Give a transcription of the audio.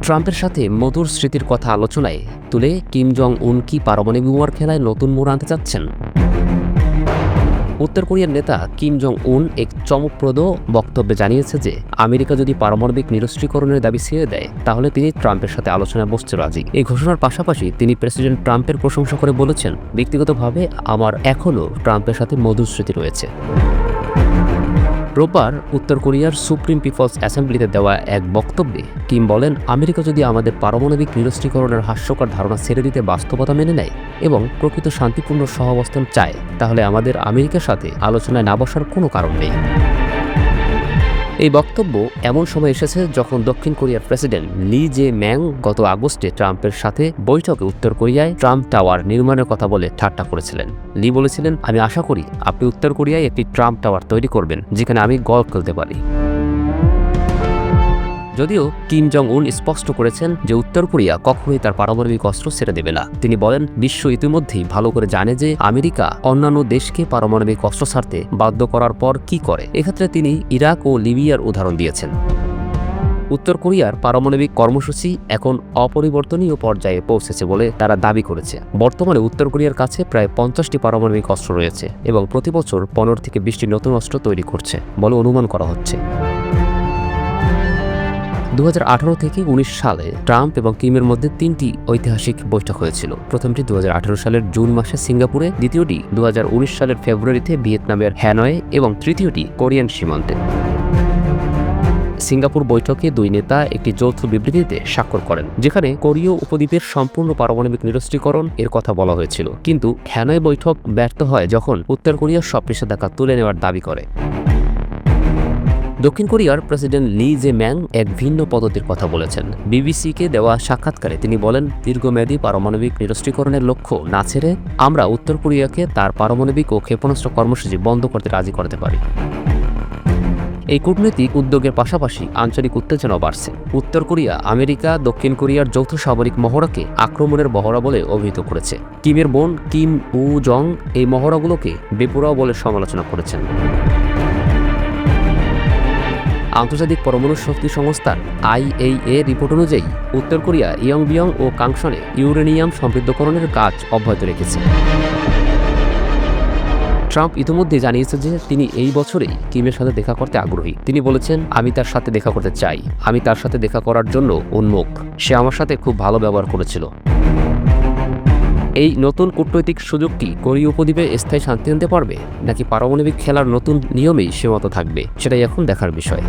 ট্রাম্পের সাথে মধুর স্মৃতির কথা আলোচনায় তুলে কিম জং উন কি পারমাণবিক বোমার খেলায় নতুন মোড় আনতে চাচ্ছেন? উত্তর কোরিয়ার নেতা কিম জং উন এক চমকপ্রদ বক্তব্যে জানিয়েছে যে আমেরিকা যদি পারমাণবিক নিরস্ত্রীকরণের দাবি ছেড়ে দেয় তাহলে তিনি ট্রাম্পের সাথে আলোচনায় বসতে রাজি। এই ঘোষণার পাশাপাশি তিনি প্রেসিডেন্ট ট্রাম্পের প্রশংসা করে বলেছেন, ব্যক্তিগতভাবে আমার এখনও ট্রাম্পের সাথে মধুর স্মৃতি রয়েছে। রোববার উত্তর কোরিয়ার সুপ্রিম পিপলস অ্যাসেম্বলিতে দেওয়া এক বক্তব্যে কিম বলেন, আমেরিকা যদি আমাদের পারমাণবিক নিরস্ত্রীকরণের হাস্যকর ধারণা ছেড়ে দিতে বাস্তবতা মেনে নেয় এবং প্রকৃত শান্তিপূর্ণ সহাবস্থান চায়, তাহলে আমাদের আমেরিকার সাথে আলোচনায় না বসার কোনো কারণ নেই। এই বক্তব্য এমন সময় এসেছে যখন দক্ষিণ কোরিয়ার প্রেসিডেন্ট লি জে ম্যাং গত আগস্টে ট্রাম্পের সাথে বৈঠকে উত্তর কোরিয়ায় ট্রাম্প টাওয়ার নির্মাণের কথা বলে ঠাট্টা করেছিলেন। লি বলেছিলেন, আমি আশা করি আপনি উত্তর কোরিয়ায় একটি ট্রাম্প টাওয়ার তৈরি করবেন যেখানে আমি গলফ খেলতে পারি। যদিও কিম জং উন স্পষ্ট করেছেন যে উত্তর কোরিয়া কখনোই তার পারমাণবিক অস্ত্র ছেড়ে দেবে না। তিনি বলেন, বিশ্ব ইতিমধ্যেই ভালো করে জানে যে আমেরিকা অন্যান্য দেশকে পারমাণবিক অস্ত্র ছাড়তে বাধ্য করার পর কি করে। এক্ষেত্রে তিনি ইরাক ও লিবিয়ার উদাহরণ দিয়েছেন। উত্তর কোরিয়ার পারমাণবিক কর্মসূচি এখন অপরিবর্তনীয় পর্যায়ে পৌঁছেছে বলে তারা দাবি করেছে। বর্তমানে উত্তর কোরিয়ার কাছে প্রায় 50টি পারমাণবিক অস্ত্র রয়েছে এবং প্রতি বছর 15 থেকে 20টি নতুন অস্ত্র তৈরি করছে বলে অনুমান করা হচ্ছে। 2018 থেকে 19 সালে ট্রাম্প এবং কিমের মধ্যে 3টি ঐতিহাসিক বৈঠক হয়েছিল। প্রথমটি 2018 সালের জুন মাসে সিঙ্গাপুরে, দ্বিতীয়টি 2019 সালের ফেব্রুয়ারিতে ভিয়েতনামের হ্যানয়ে এবং তৃতীয়টি কোরিয়ান সীমান্তে। সিঙ্গাপুর বৈঠকে দুই নেতা একটি যৌথ বিবৃতিতে স্বাক্ষর করেন, যেখানে কোরীয় উপদ্বীপের সম্পূর্ণ পারমাণবিক নিরস্ত্রীকরণ এর কথা বলা হয়েছিল। কিন্তু হ্যানয় বৈঠক ব্যর্থ হয় যখন উত্তর কোরিয়া সব নিষেধাজ্ঞা তুলে নেওয়ার দাবি করে। দক্ষিণ কোরিয়ার প্রেসিডেন্ট লি জে ম্যাং এক ভিন্ন পদ্ধতির কথা বলেছেন। বিবিসিকে দেওয়া সাক্ষাৎকারে তিনি বলেন, দীর্ঘমেয়াদী পারমাণবিক নিরস্ত্রীকরণের লক্ষ্য না ছেড়ে আমরা উত্তর কোরিয়াকে তার পারমাণবিক ও ক্ষেপণাস্ত্র কর্মসূচি বন্ধ করতে রাজি করতে পারি। এই কূটনৈতিক উদ্যোগের পাশাপাশি আঞ্চলিক উত্তেজনাও বাড়ছে। উত্তর কোরিয়া আমেরিকা দক্ষিণ কোরিয়ার যৌথ সামরিক মহড়াকে আক্রমণের মহড়া বলে অভিহিত করেছে। কিমের বোন কিম উ জং এই মহড়াগুলোকে বেপরোয়া বলে সমালোচনা করেছেন। আন্তর্জাতিক পরমাণু শক্তি সংস্থার IAEA রিপোর্ট অনুযায়ী উত্তর কোরিয়া ইয়ংবিয়ং ও কাংশনে ইউরেনিয়াম সমৃদ্ধকরণের কাজ অব্যাহত রেখেছে। ট্রাম্প ইতিমধ্যে জানিয়েছে যে তিনি এই বছরেই কিমের সাথে দেখা করতে আগ্রহী। তিনি বলেছেন, আমি তার সাথে দেখা করতে চাই, আমি তার সাথে দেখা করার জন্য উন্মুখ, সে আমার সাথে খুব ভালো ব্যবহার করেছিল। এই নতুন কূটনৈতিক সুযোগ কি কোরীয় উপদ্বীপে স্থায়ী শান্তি আনতে পারবে, নাকি পারমাণবিক খেলার নতুন নিয়মেই সীমাবদ্ধ থাকবে, সেটাই এখন দেখার বিষয়।